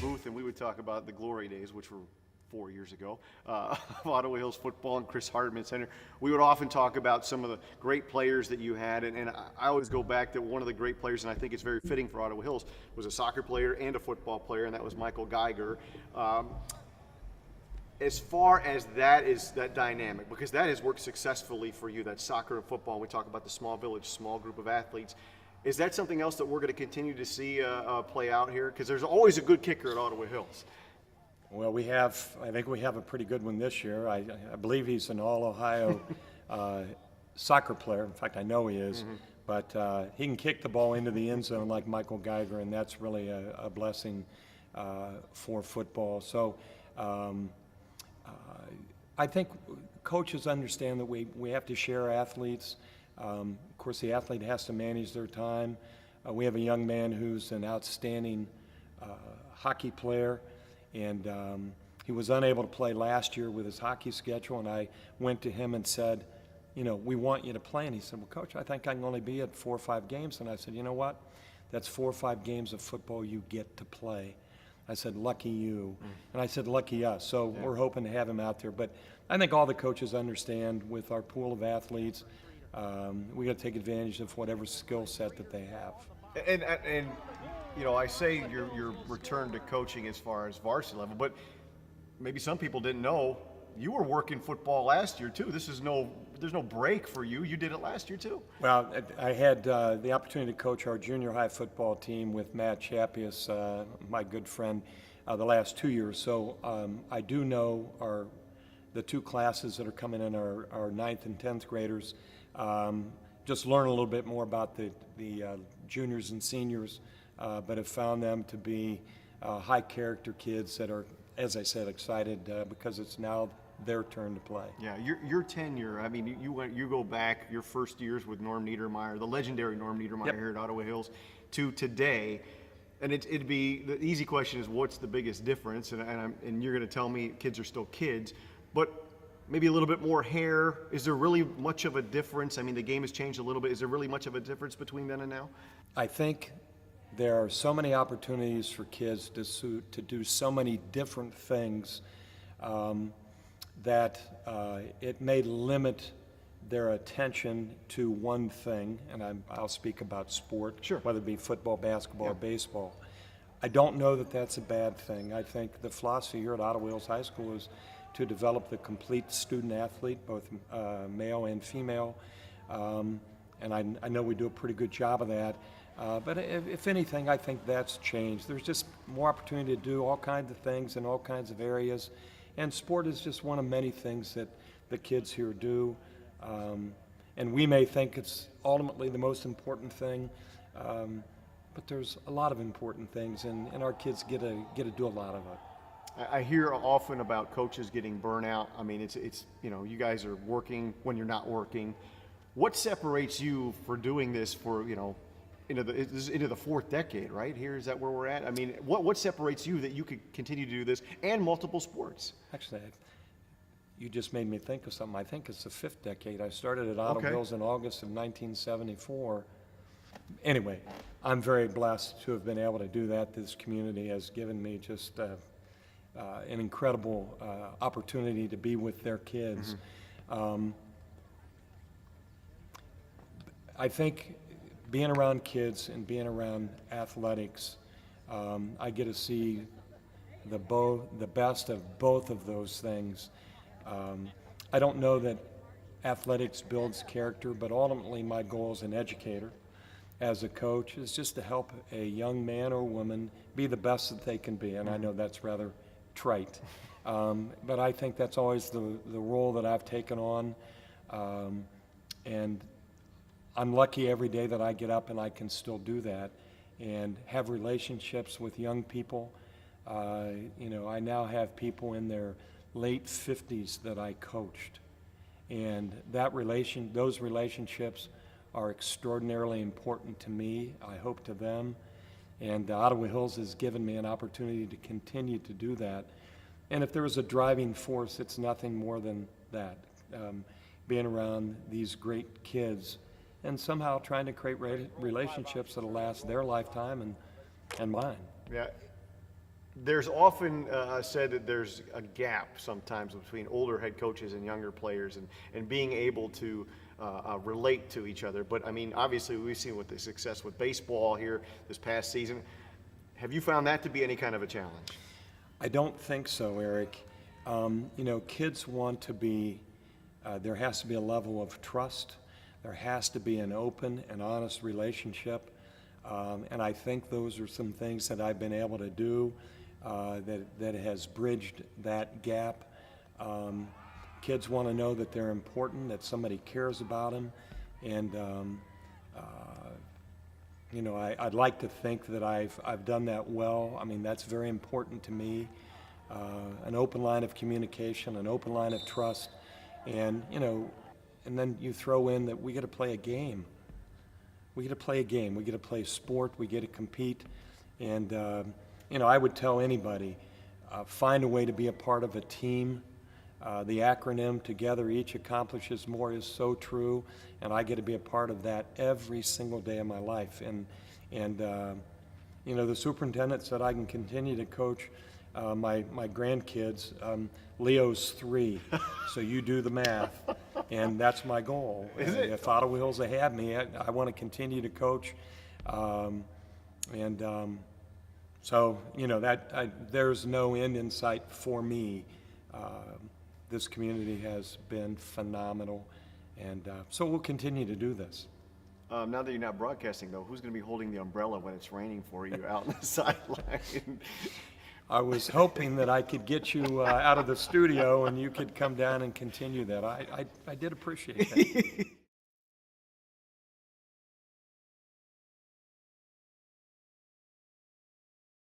booth and we would talk about the glory days, which were 4 years ago, of Ottawa Hills football and Chris Hardman Center, we would often talk about some of the great players that you had. And I always go back to one of the great players, and I think it's very fitting for Ottawa Hills, was a soccer player and a football player, and that was Michael Geiger. As far as that dynamic, because that has worked successfully for you, that soccer and football, we talk about the small village, small group of athletes. Is that something else that we're going to continue to see play out here? Because there's always a good kicker at Ottawa Hills. Well, I think we have a pretty good one this year. I believe he's an All-Ohio soccer player. In fact, I know he is. Mm-hmm. But he can kick the ball into the end zone like Michael Geiger, and that's really a blessing for football. So I think coaches understand that we have to share athletes. Of course, the athlete has to manage their time. We have a young man who's an outstanding hockey player, and he was unable to play last year with his hockey schedule, and I went to him and said, we want you to play. And he said, well, Coach, I think I can only be at 4 or 5 games. And I said, you know what? That's 4 or 5 games of football you get to play. I said, lucky you. And I said, lucky us. So we're hoping to have him out there. But I think all the coaches understand with our pool of athletes, we got to take advantage of whatever skill set that they have. And I say your return to coaching as far as varsity level, but maybe some people didn't know you were working football last year too. There's no break for you. You did it last year too. Well, I had the opportunity to coach our junior high football team with Matt Chappius, my good friend, the last 2 years. So I do know the 2 classes that are coming in are 9th and 10th graders. Just learn a little bit more about the juniors and seniors, but have found them to be high character kids that are, as I said, excited because it's now their turn to play. Yeah, your tenure, I mean, you go back your first years with Norm Niedermeyer, the legendary Norm Niedermeyer here at Ottawa Hills, to today. And it'd be, the easy question is, what's the biggest difference? And you're going to tell me kids are still kids, but maybe a little bit more hair. Is there really much of a difference? I mean, the game has changed a little bit. Is there really much of a difference between then and now? I think there are so many opportunities for kids to do so many different things that it may limit their attention to one thing, and I'll speak about sport, whether it be football, basketball, or baseball. I don't know that that's a bad thing. I think the philosophy here at Ottawa Hills High School is to develop the complete student athlete, both male and female, and I know we do a pretty good job of that. But if anything, I think that's changed. There's just more opportunity to do all kinds of things in all kinds of areas, and sport is just one of many things that the kids here do. And we may think it's ultimately the most important thing, but there's a lot of important things, and our kids get to do a lot of it. I hear often about coaches getting burnout. I mean, it's you guys are working when you're not working. What separates you for doing this for into the 4th decade, right? Here, is that where we're at? I mean, what separates you that you could continue to do this and multiple sports? Actually, you just made me think of something. I think it's the 5th decade. I started at Ottawa Hills in August of 1974. Anyway, I'm very blessed to have been able to do that. This community has given me just an incredible opportunity to be with their kids. I think being around kids and being around athletics, I get to see the best of both of those things. I don't know that athletics builds character, but ultimately my goal as an educator, as a coach, is just to help a young man or woman be the best that they can be. And I know that's rather trite, but I think that's always the role that I've taken on, and I'm lucky every day that I get up and I can still do that and have relationships with young people. I now have people in their late 50s that I coached, and those relationships are extraordinarily important to me, I hope to them, and Ottawa Hills has given me an opportunity to continue to do that. And if there was a driving force, it's nothing more than that, being around these great kids and somehow trying to create relationships that'll last their lifetime and mine. Yeah. there's often said that there's a gap sometimes between older head coaches and younger players, and being able to relate to each other. But I mean, obviously, we've seen with the success with baseball here this past season. Have you found that to be any kind of a challenge? I don't think so, Eric. Kids want to be, there has to be a level of trust. There has to be an open and honest relationship. And I think those are some things that I've been able to do that has bridged that gap. Kids want to know that they're important, that somebody cares about them. And, I'd like to think that I've done that well. I mean, that's very important to me. An open line of communication, an open line of trust. And then you throw in that we got to play a game. We get to play a game. We get to play sport. We get to compete. And, I would tell anybody, find a way to be a part of a team. The acronym "Together Each Accomplishes More" is so true, and I get to be a part of that every single day of my life. And the superintendent said I can continue to coach my grandkids. Leo's 3, so you do the math, and that's my goal. Is it? If Ottawa Hills will have me, I want to continue to coach, there's no end in sight for me. This community has been phenomenal, and so we'll continue to do this. Now that you're not broadcasting, though, who's going to be holding the umbrella when it's raining for you out on the sideline? I was hoping that I could get you out of the studio and you could come down and continue that. I did appreciate that.